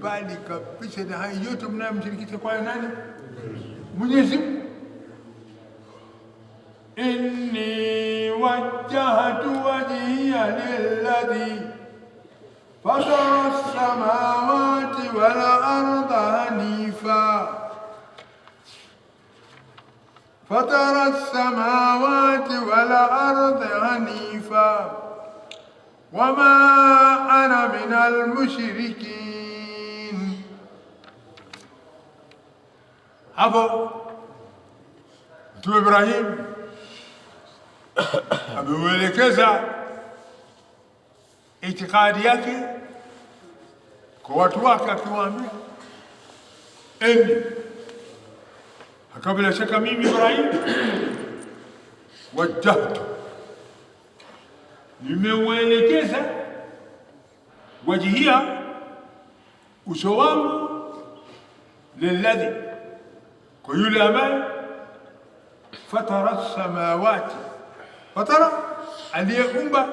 mbali kabisa na hayo yote mnayomshirikisha kwa nani? Mwenyezi Mungu. Inni wajjahtu wajhiya lilladhi fatara as-samawati wal arda hanifa fatara as-samawati wal arda hanifa wama ana minal mushrikin. Hapo Mtume Ibrahim ameuelekeza itikadi yake kwa watu wake, akiwaambia kabla shaka mimi Ibrahim wajjahtu, nimeuelekeza wajihia, uso wangu, lilladhi, kwa yule ambaye fatara as-samawati, fatara aliyeumba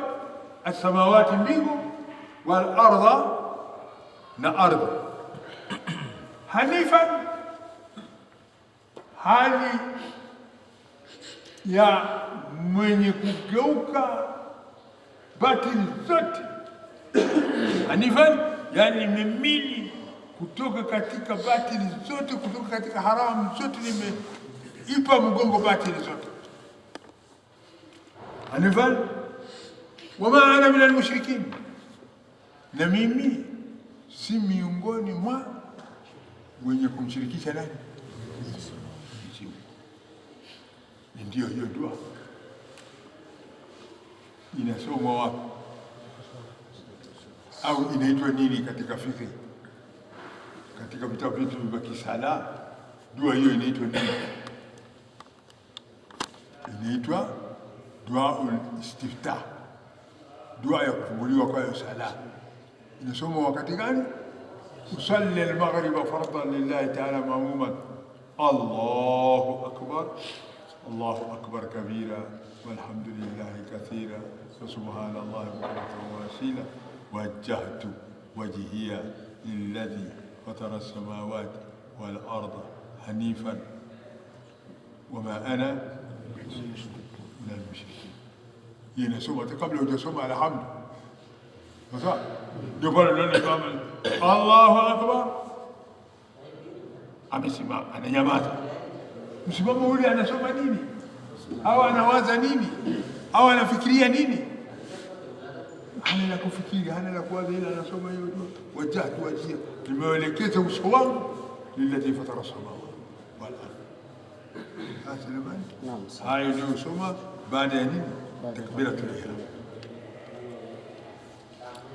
as-samawati, mbingu, wal ardha, na ardhi, hanifan, hali ya mwenye kugeuka batili zote. Hanifan yani nimemili kutoka katika batili zote, kutoka katika haramu zote, nimeipa mgongo batili zote. Hanifan wama ana minal mushrikin, na mimi si miongoni mwa wenye kumshirikisha nani? Ndio hiyo dua inasomwa wapi au inaitwa nini katika fikhi, katika vitabu vyetu vya kisala? Dua hiyo inaitwa nini? Inaitwa duaul istiftah, dua ya kufunguliwa kwa sala. Inasomwa wakati gani? usalli al-maghriba fardan lillahi ta'ala ma'muman, Allahu akbar Allahu akbar kabira walhamdulillahi kathira wa subhanallahi bukratan wa asila wajjahtu wajhiya lilladhi fatara as-samawati wal arda hanifan wama ana minal mushrikin. Inasoma kabla hujasoma alhamdu. Sasa ndio pale ndio kama Allahu akbar amesimama, ananyamaza. Msimamo ule anasoma nini? Au anawaza nini? Au anafikiria nini? Hana la kufikiri, hana la kuwaza, ila anasoma hiyo dua, wajjahtu wajhiya, nimeelekeza uso wangu lilladhi fatara as-samawati wal ardh. Naam. Hayo ndio usoma baada ya nini? Takbiratul ihram.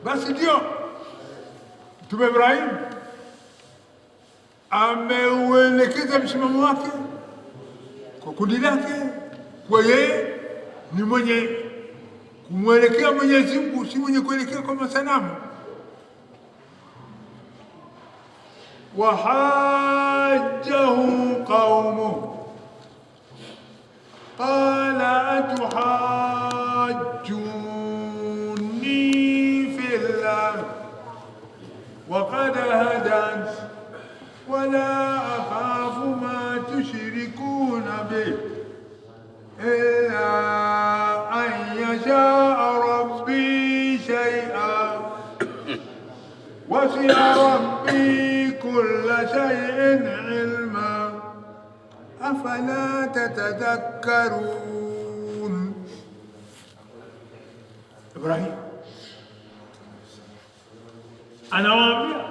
Basi ndio Mtume Ibrahim ameuelekeza msimamo wake kwa kundi lake, kwa yeye ni mwenye kumwelekea Mwenyezi Mungu, si mwenye kuelekea kwa masanamu. Wahajjahu qaumuhu qala atuhajjuni fillah waqad hadani wala akhafu ma tushrikuna bih illa an yashaa rabbi shay'an wasi'a rabbi kulla shay'in ilma afala tatadhakkarun. Ibrahim anawaambia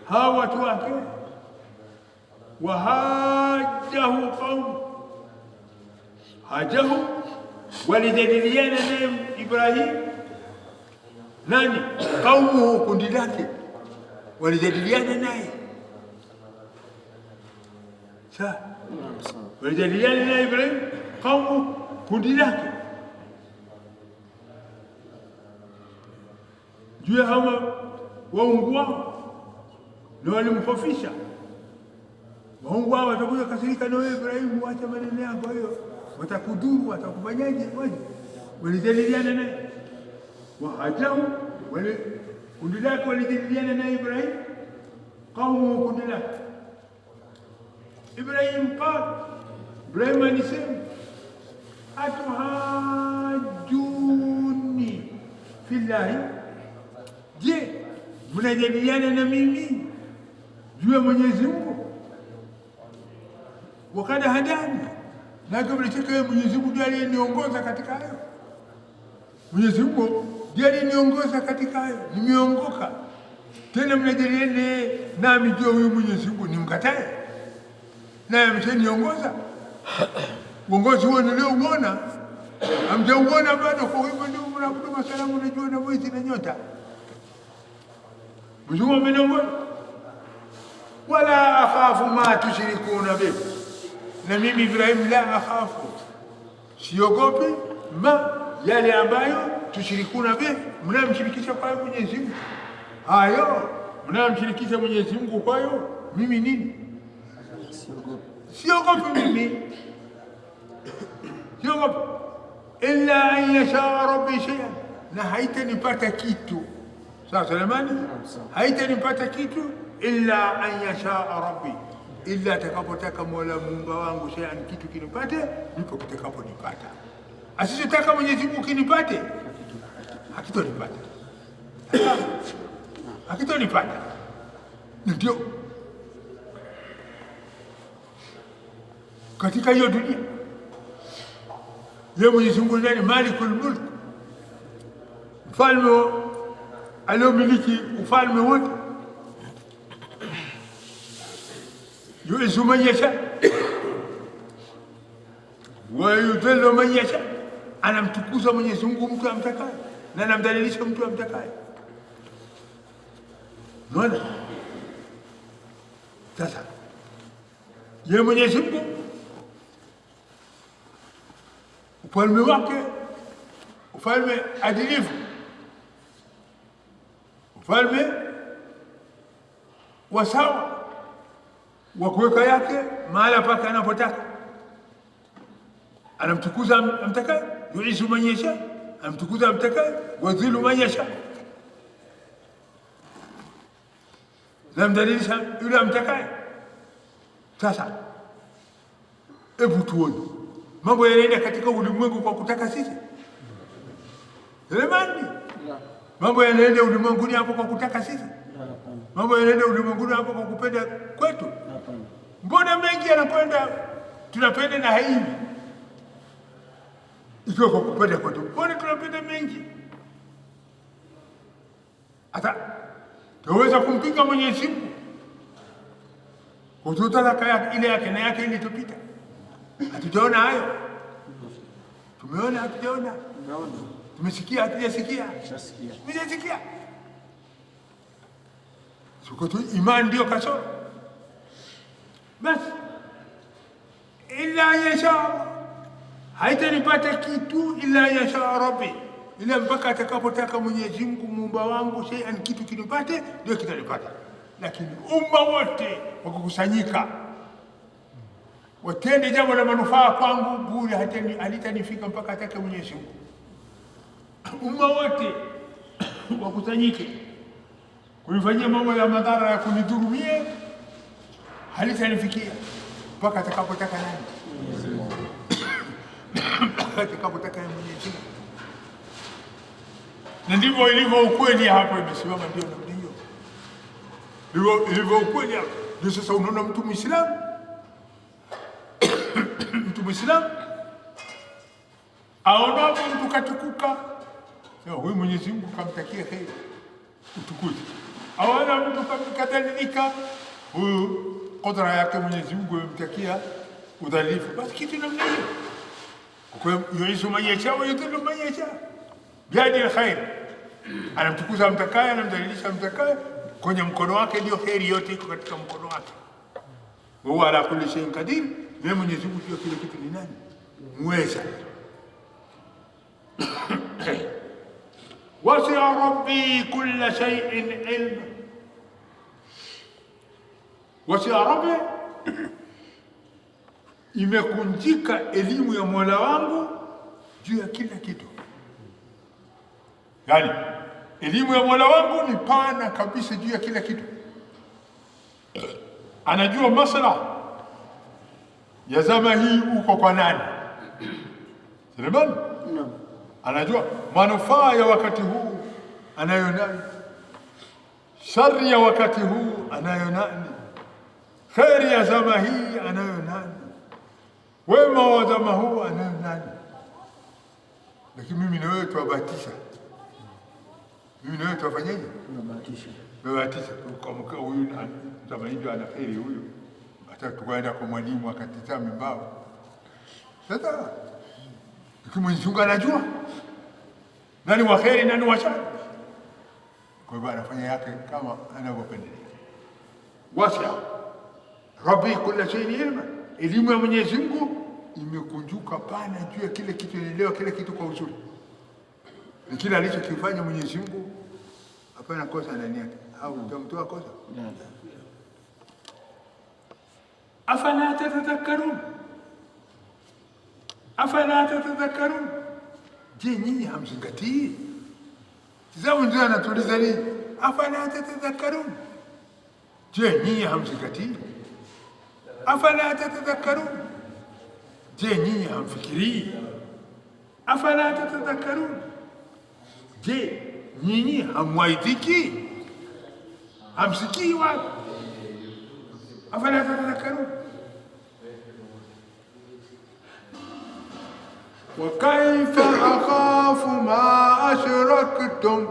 hawa watu wake, wahajjahu qaum, hajahu, walijadiliana naye Ibrahim. Nani? Qaumu, kundi lake, walijadiliana naye. Sawa, walijadiliana naye Ibrahim, qaumu, kundi lake, juu ya hawa waungu wao, na walimkhofisha. Waungu wao watakuja kasirika na wewe Ibrahim, wacha maneno yako hayo, watakudhuru, watakufanyaje? Walijadiliana naye. Wahajahu, kundi lake walijadiliana na Ibrahim, kaumu kundi lake. Ibrahim qala, Ibrahim alisema atuhajuni fillahi, je, mnajadiliana na mimi juu ya Mwenyezi Mungu? Wakad hadani, na kabla chake Mwenyezi Mungu ndiye aliyeniongoza katika hayo. Mwenyezi Mungu ndiye aliyeniongoza katika hayo, nimeongoka. Tena mnajadiliana nami juu huyu Mwenyezi Mungu nimkatae? Naye ameshaniongoza. Uongozi huo niliouona hamjauona bado, kwa hivyo ndio mnakuta masalamu najua na mwezi na nyota. Mwenyezi Mungu ameniongoza. Wala akhafu ma tushrikuna bihi, na mimi Ibrahim la akhafu, siogopi ma yale ambayo tushrikuna bihi, mnamshirikisha kwa Mwenyezi Mungu. Hayo mnamshirikisha Mwenyezi Mungu kwayo, mimi nini? Siogopi mimi, siogopi. Illa an yasha rabbi shay'an, na haitanipata kitu. Sawa Sulemani, haitanipata kitu illa an yasha rabbi, illa atakapotaka Mola Muumba wangu shay'an, kitu kinipate, ndipo kitakaponipata. Asitaka Mwenyezi Mungu kinipate, hakitonipata, hakitonipata. Ndio katika hiyo dunia yeye Mwenyezi Mungu ndiye Malikul Mulk, mfalme aliyomiliki ufalme wote. Yu'izzu man yasha wa yudhillu man yasha, anamtukuza Mwenyezi Mungu mtu amtakaye na anamdhalilisha mtu amtakaye. Unaona? Sasa yeye Mwenyezi Mungu ufalme wake, ufalme adilifu, ufalme wa sawa, wa kuweka yake mahala pake anapotaka. Anamtukuza amtakaye, yuizu man yasha, anamtukuza amtakaye, wadhillu man yasha, namdhalilisha yule amtakaye. Sasa hebu tuone mambo yanaenda katika ulimwengu kwa kutaka sisi. Sulemani, mambo yanaenda ulimwenguni hapo kwa kutaka sisi? Mambo yanaenda ulimwenguni hapo kwa kupenda kwetu? Mbona mengi yanakwenda tunapenda na hivi, ikiwa kwa kupenda kwetu, mbona tunapenda mengi? Hata tunaweza kumpinga Mwenyezi Mungu kwa kutaka ile yake na yake ili tupita. Hatujaona hayo? Tumeona? Hatujaona? Tumesikia? Hatujasikia? Tumesikia. Siko tu imani ndio kasoro basi. Illa yasha, haitanipata kitu illa yasha rabbi, ila mpaka atakapotaka Mwenyezi Mungu Muumba wangu shay'an, kitu kinipate, ndio kitanipata. Lakini umma wote wakukusanyika watende jambo la manufaa kwangu bure, halitanifika mpaka atake Mwenyezi Mungu. Umma wote wakusanyike kunifanyia mambo ya madhara ya kunidhurumia, halitanifikia mpaka atakapotaka nani? Mwenyezi Mungu. Atakapotaka Mwenyezi Mungu. Na ndivyo ilivyo ukweli hapo, imesimama ndio na ndio. Ndivyo ilivyo ukweli hapo. Ndio sasa unaona mtu Muislamu, mtu Muislamu aonapo mtu katukuka, sema huyu Mwenyezi Mungu kamtakia kheri, utukuze. Aona mtu kadhalika, huyu qadra yake Mwenyezi Mungu yamtakia udhalifu, basi kitu namna hiyo. Kwa hiyo yuizu man yasha wa yudhillu man yasha biyadi alkhair, anamtukuza mtakaye, anamdhalilisha mtakaye. Kwenye mkono wake ndio kheri yote iko katika mkono wake. Huwa ala kulli shay'in qadir, na Mwenyezi Mungu ndio kile kitu ni nani? Muweza. Wasi'a rabbi kulla shay'in ilma, wasi'a rabbi, imekunjika elimu ya Mola wangu juu ya kila kitu. Yani Elimu ya Mola wangu ni pana kabisa juu ya kila kitu. Anajua maslaha ya zama hii uko kwa nani. Suleiman anajua manufaa ya wakati huu anayo nani, shari ya wakati huu anayo nani, kheri ya zama hii anayo nani, wema wa zama huu anayo nani. Lakini mimi na wewe tuwabatisha, mimi na wewe tuwafanyaje? Tuwabatisha. Tukamka huyu zama hii ana kheri, huyu hata tukaenda kwa mwalimu akatizame mbao. Sasa Mwenyezi Mungu anajua nani wa kheri nani wa shari, kwa hivyo anafanya yake kama anavyopendelea. Wasia rabbi kulli shay'in ilma, elimu ya Mwenyezi Mungu imekunjuka pana juu ya kile kitu, inaelewa kile kitu kwa uzuri. Ni kile alichokifanya Mwenyezi Mungu hapana kosa ndani yake, au utamtoa kosa. Afala tatadhakkarun, afala tatadhakkarun, je, nyinyi hamzingatii? Tazama ndio anatuuliza nini, afala tatadhakkarun, je, nyinyi hamzingatii? Afala tatadhakkarun, je, nyinyi hamfikirii? Afala tatadhakkarun, je, nyinyi hamwaidhiki? Hamsikii wapi? Afala tatadhakkarun. Wa kaifa akhafu ma ashraktum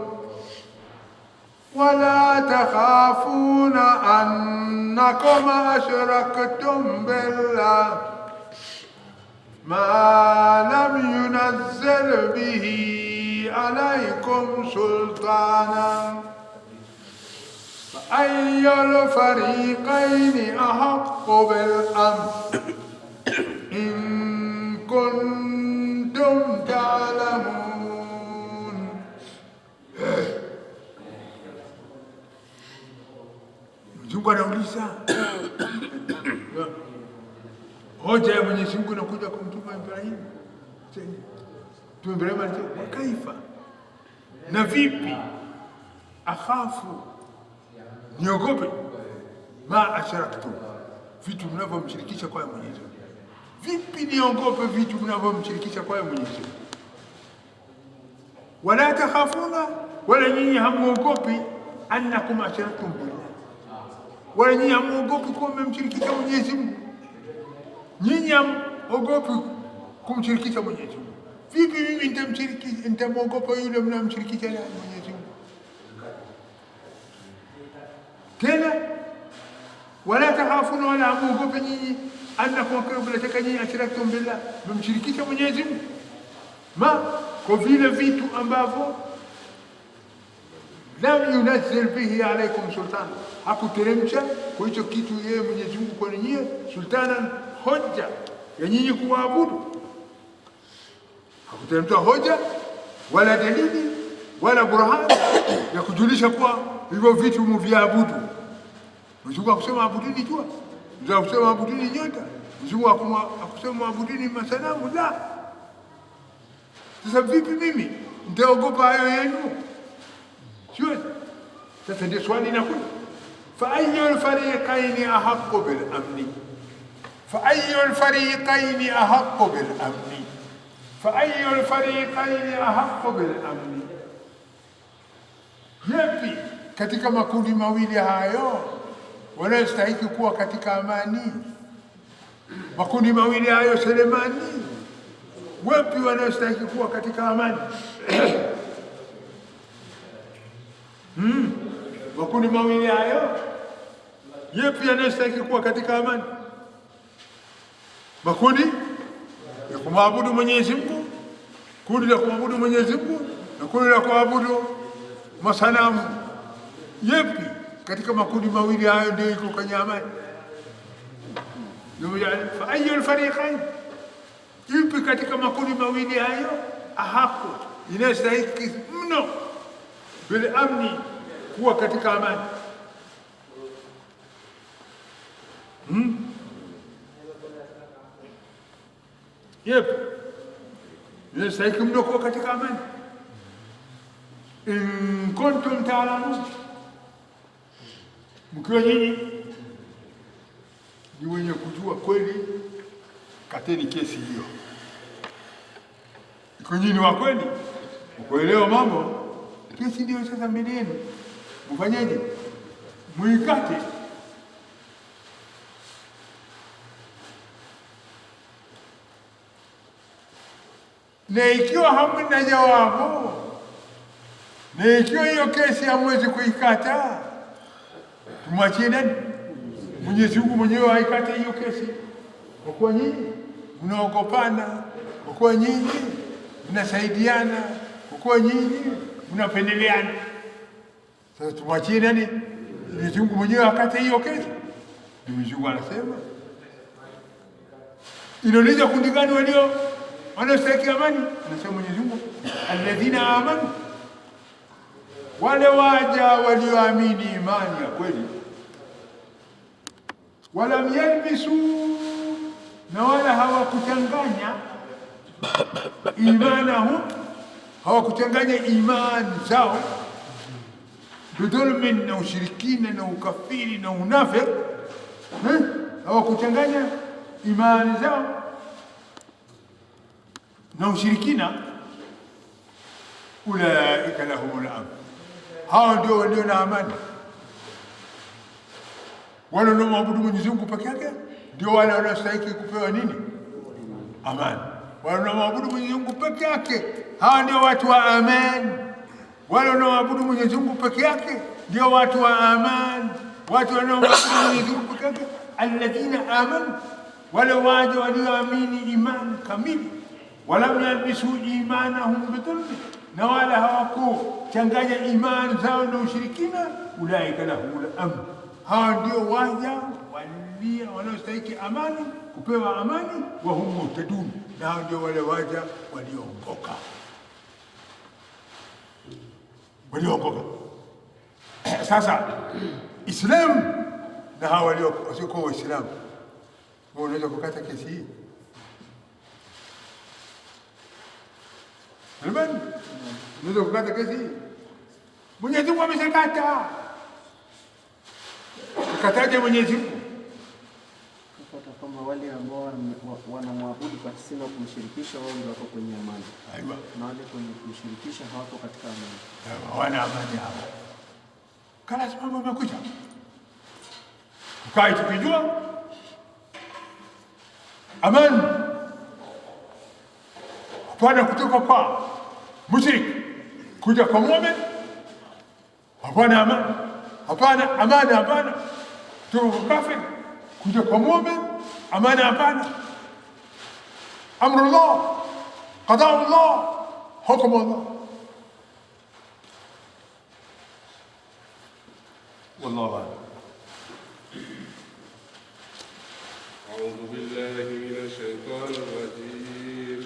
wala takhafuna annakum ashraktum billah ma lam yunazzil bihi alaykum sultana fa ayyul fariqayn ahaqqu bil amn in kuntum ta'lamun. Mungu anauliza hoja ya Mwenyezi Mungu inakuja kwa Mtume Ibrahim. Mtume Ibrahim alisema kaifa, na vipi, akhafu, niogope, ma ashraktum, vitu mnavyomshirikisha kwa Mwenyezi Mungu. Vipi niogope vitu mnavyomshirikisha kwa Mwenyezi Mungu? Wala takhafuna, wala nyinyi hamuogopi, annakum ashraktum billah, wala nyinyi hamuogopi kuwa mmemshirikisha Mwenyezi Mungu. Nyinyi hamuogopi kumshirikisha Mwenyezi Mungu. Vipi mimi nitamwogopa yule mnamshirikisha na Mwenyezi Mungu? Tena wala takhafuna, wala hamuogopi nyinyi annakum bila shaka nyinyi ashraktum billah, mmemshirikisha Mwenyezi Mungu. Kwa vile vitu ambavyo lam yunazzil bihi alaykum sultan, hakuteremsha kwa hicho kitu yeye Mwenyezi Mungu kwa nyinyi sultanan, hoja ya nyinyi kuabudu. Hakuteremsha hoja wala dalili wala burhan ya kujulisha kuwa hivyo vitu mviabudu. Mwenyezi Mungu akusema abuduni jua, ndio akusema abuduni nyota, Mwenyezi Mungu akusema abuduni masanamu, la. Sasa vipi mimi nitaogopa hayo yenu? Sio. Sasa ndio swali linakuja, fa ayyul fariqaini ahaqqu bil amni, fa ayyul fariqaini ahaqqu bil amni, fa ayyul fariqaini ahaqqu bil amni. Yapi katika makundi mawili hayo wanastahili kuwa katika amani? Makundi mawili hayo Selemani, wapi wanastahili kuwa katika amani? Makundi mawili hayo yapi yanastahili kuwa katika amani? Makundi ya kumwabudu Mwenyezi Mungu, kundi la kumwabudu Mwenyezi Mungu na kundi la kuabudu masanamu. Yapi katika makundi mawili hayo ndio iko kwenye amani? Fa ayyul fariqain, ipi katika makundi mawili hayo ahaqqu, inastahili mno bil amni, kuwa katika amani? Yep, inastahili mno kuwa katika amani. in kuntum ta'lamun, mkiwa nyinyi ni wenye kujua kweli, kateni kesi hiyo. Iko nyinyi wa kweli, ukuelewa mambo, kesi ndio sasa mbele yenu, mfanyeje? Muikate. Na ikiwa hamna jawabu, na ikiwa hiyo kesi hamwezi kuikata, tumwachie nani? Mwenyezi Mungu mwenyewe aikate hiyo kesi. Kwa kuwa nyinyi mnaogopana, kwa kuwa nyinyi mnasaidiana, kwa kuwa nyinyi mnapendeleana, sasa tumwachie nani? Mwenyezi Mungu mwenyewe akate hiyo kesi. Mwenyezi Mungu anasema inauliza kundi gani wanaostahili amani? Anasema Mwenyezi Mungu, alladhina amanu, wale waja walioamini imani ya kweli, walam yalbisu, na wala hawakuchanganya imanahum, hawakuchanganya imani zao bidhulmin, na ushirikina na ukafiri na unafiki, hawakuchanganya imani zao na ushirikina. Ulaika lahumul amn, hao ndio walio na amani. Wale wanaomwabudu Mwenyezi Mungu peke yake ndio wale wanaostahili kupewa nini? Amani. Wale wanaomwabudu Mwenyezi Mungu peke yake, hao ndio watu wa amani. Wale wanaomwabudu Mwenyezi Mungu peke yake ndio watu wa amani. Watu wanaomwabudu Mwenyezi Mungu peke yake, alladhina amanu, wale waja walioamini imani kamili, walam yalbisu imanahum bidhulmin, na wala hawakuchanganya imani zao na ushirikina. Ulaika lahumul amn, hao ndio waja wanaostahili amani, kupewa amani. Wa hum muhtadun, na hao ndio wale waja walioongoka. Sasa Islamu na hao wasiokuwa Waislamu, unaweza kukata kesi hii? Unaweza kukata kesi hii? Mwenyezi Mungu ameshakata. Ukataje Mwenyezi Mungu? Kupata kama wale ambao wanamwabudu pasina kumshirikisha, wao ndio wako kwenye amani. Aiwa. Na wale kwenye kumshirikisha hawako katika amani. Hawana amani hao. Kana sababu umekuja. Ukai tukijua amani hapana kutoka kwa mushrik kuja kwa muumini, hapana amani. Hapana amani, hapana kutoka kwa kafir kuja kwa muumini, amani hapana. Amrullah, qada'ullah, hukmullah. والله أعلم. أعوذ بالله من الشيطان الرجيم.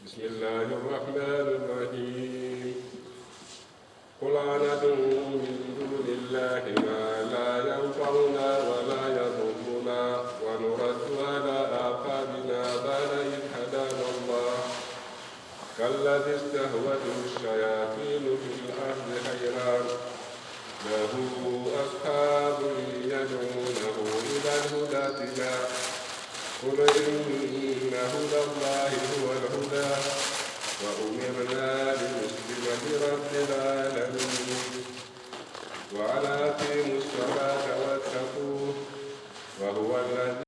بسم الله الرحمن الرحيم. قل ندعو من دون الله ما لا ينفعنا ولا يضرنا ونرد على أعقابنا بعد إذ هدانا الله كالذي استهوته الشياطين في الأرض حيران له أصحاب يدعونه إلى الهدى ائتنا قل إن هدى الله هو الهدى وأمرنا لنسلم لرب العالمين وأن أقيموا الصلاة واتقوه وهو الذي